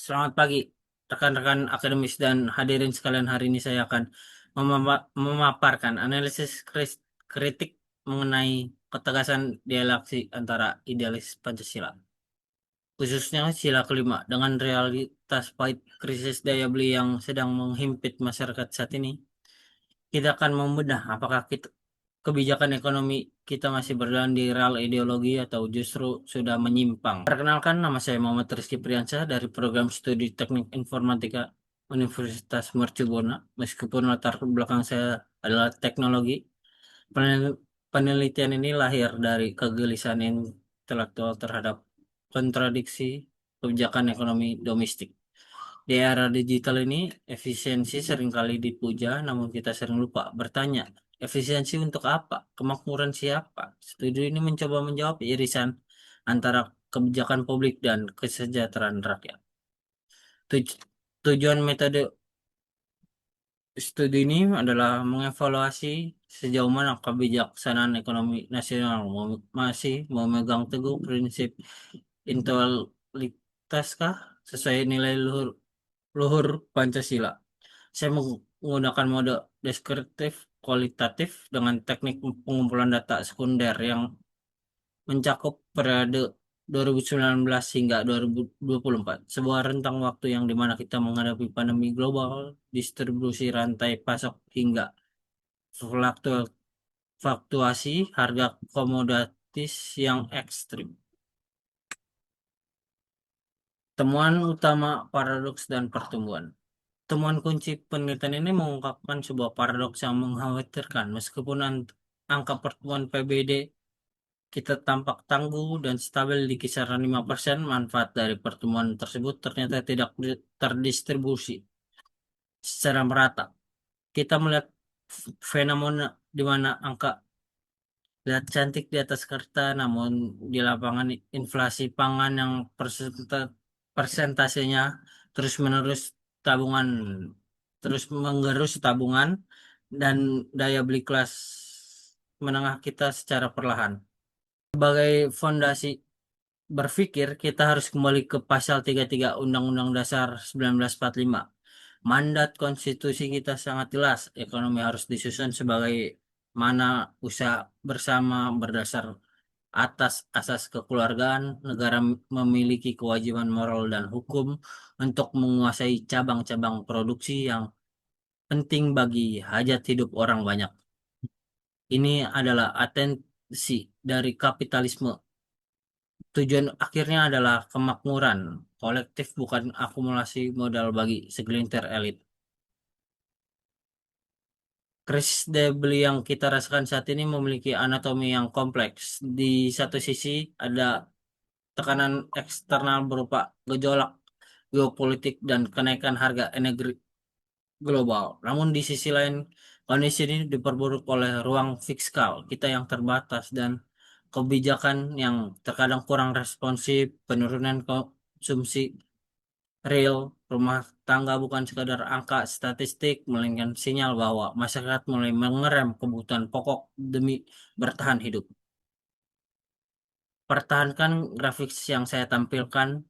Selamat pagi, rekan-rekan akademis dan hadirin sekalian. Hari ini saya akan memaparkan analisis kritik mengenai ketegasan dialektik antara idealis Pancasila, khususnya sila kelima, dengan realitas pahit krisis daya beli yang sedang menghimpit masyarakat saat ini. Kita akan membedah apakah kebijakan ekonomi kita masih berjalan di rel ideologi atau justru sudah menyimpang. Perkenalkan, nama saya Muhammad Rizky Priyansyah dari Program Studi Teknik Informatika Universitas Mercubuana. Meskipun latar belakang saya adalah teknologi, penelitian ini lahir dari kegelisahan intelektual terhadap kontradiksi kebijakan ekonomi domestik. Di era digital ini, efisiensi seringkali dipuja, namun kita sering lupa bertanya, efisiensi untuk apa? Kemakmuran siapa? Studi ini mencoba menjawab irisan antara kebijakan publik dan kesejahteraan rakyat. Tuj- Tujuan metode studi ini adalah mengevaluasi sejauh mana kebijaksanaan ekonomi nasional masih memegang teguh prinsip intelektualitas sesuai nilai luhur, luhur Pancasila. Saya menggunakan mode deskriptif kualitatif dengan teknik pengumpulan data sekunder yang mencakup periode 2019 hingga 2024, sebuah rentang waktu yang dimana kita menghadapi pandemi global, distribusi rantai pasok hingga fluktu- fluktuasi harga komoditas yang ekstrim. Temuan utama paradoks dan pertumbuhan. Temuan kunci penelitian ini mengungkapkan sebuah paradoks yang mengkhawatirkan. Meskipun angka pertumbuhan PBD kita tampak tangguh dan stabil di kisaran 5%, manfaat dari pertumbuhan tersebut ternyata tidak terdistribusi secara merata. Kita melihat fenomena di mana angka lihat cantik di atas kertas, namun di lapangan inflasi pangan yang persentasenya terus-menerus tabungan terus menggerus tabungan dan daya beli kelas menengah kita secara perlahan. Sebagai fondasi berpikir, kita harus kembali ke pasal 33 Undang-Undang Dasar 1945. Mandat konstitusi kita sangat jelas, ekonomi harus disusun sebagai mana usaha bersama berdasar atas asas kekeluargaan, negara memiliki kewajiban moral dan hukum untuk menguasai cabang-cabang produksi yang penting bagi hajat hidup orang banyak. Ini adalah atensi dari kapitalisme. Tujuan akhirnya adalah kemakmuran kolektif, bukan akumulasi modal bagi segelintir elit. Krisis daya beli yang kita rasakan saat ini memiliki anatomi yang kompleks. Di satu sisi ada tekanan eksternal berupa gejolak geopolitik dan kenaikan harga energi global. Namun di sisi lain, kondisi ini diperburuk oleh ruang fiskal kita yang terbatas dan kebijakan yang terkadang kurang responsif. Penurunan konsumsi real rumah tangga bukan sekadar angka statistik, melainkan sinyal bahwa masyarakat mulai mengerem kebutuhan pokok demi bertahan hidup. Pertahankan grafik yang saya tampilkan.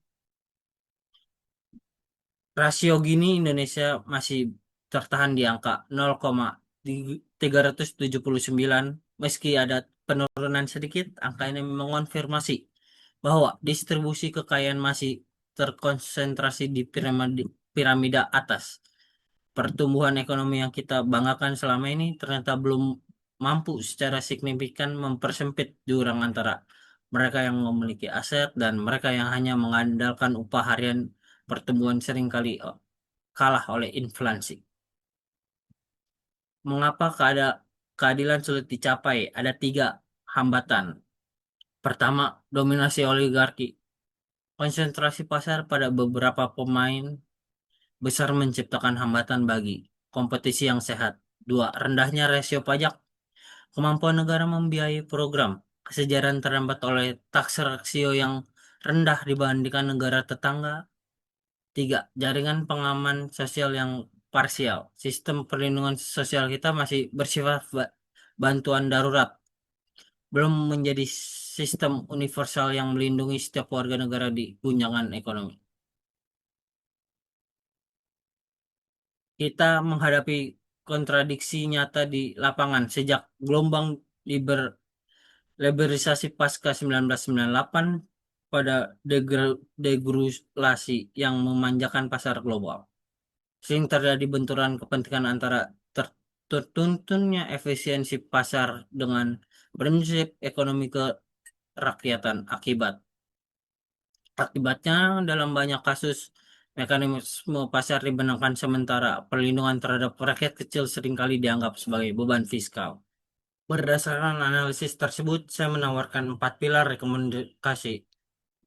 Rasio Gini Indonesia masih tertahan di angka 0,379. Meski ada penurunan sedikit, angka ini mengonfirmasi bahwa distribusi kekayaan masih terkonsentrasi di piramida atas. Pertumbuhan ekonomi yang kita banggakan selama ini ternyata belum mampu secara signifikan mempersempit jurang antara mereka yang memiliki aset dan mereka yang hanya mengandalkan upah harian. Pertumbuhan seringkali kalah oleh inflasi. Mengapa keadilan sulit dicapai? Ada tiga hambatan. Pertama, dominasi oligarki. Konsentrasi pasar pada beberapa pemain besar menciptakan hambatan bagi kompetisi yang sehat. Dua, rendahnya rasio pajak. Kemampuan negara membiayai program. Kesejahteraan terhambat oleh tax rasio yang rendah dibandingkan negara tetangga. Tiga, jaringan pengaman sosial yang parsial. Sistem perlindungan sosial kita masih bersifat bantuan darurat, belum menjadi sistem universal yang melindungi setiap warga negara di guncangan ekonomi. Kita menghadapi kontradiksi nyata di lapangan sejak gelombang liber liberalisasi pasca 1998 pada deregulasi yang memanjakan pasar global. Sering terjadi benturan kepentingan antara tertuntunnya efisiensi pasar dengan prinsip ekonomi kerakyatan akibatnya dalam banyak kasus mekanisme pasar dibenarkan sementara perlindungan terhadap rakyat kecil seringkali dianggap sebagai beban fiskal. Berdasarkan analisis tersebut, saya menawarkan 4 pilar rekomendasi.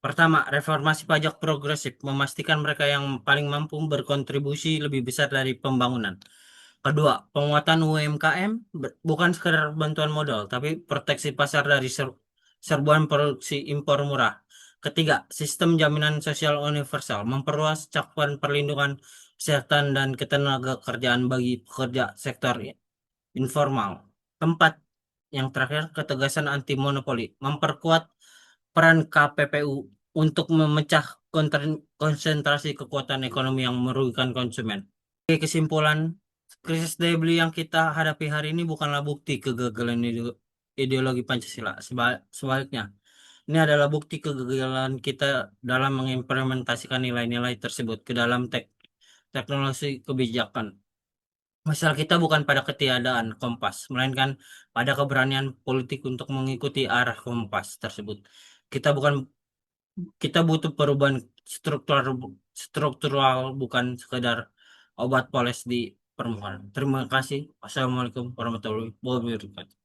Pertama, reformasi pajak progresif memastikan mereka yang paling mampu berkontribusi lebih besar dari pembangunan. Kedua, penguatan UMKM bukan sekedar bantuan modal, tapi proteksi pasar dari serbuan produksi impor murah. Ketiga, sistem jaminan sosial universal memperluas cakupan perlindungan kesehatan dan ketenaga kerjaan bagi pekerja sektor informal. Keempat, yang terakhir, ketegasan anti monopoli memperkuat peran KPPU untuk memecah konsentrasi kekuatan ekonomi yang merugikan konsumen. Sebagai kesimpulan, krisis daya beli yang kita hadapi hari ini bukanlah bukti kegagalan ideologi Pancasila. Sebaliknya, ini adalah bukti kegagalan kita dalam mengimplementasikan nilai-nilai tersebut ke dalam teknologi kebijakan. Masalah kita bukan pada ketiadaan kompas, melainkan pada keberanian politik untuk mengikuti arah kompas tersebut. Kita bukan kita butuh perubahan struktural bukan sekedar obat poles di permukaan. Terima kasih. Wassalamualaikum warahmatullahi wabarakatuh.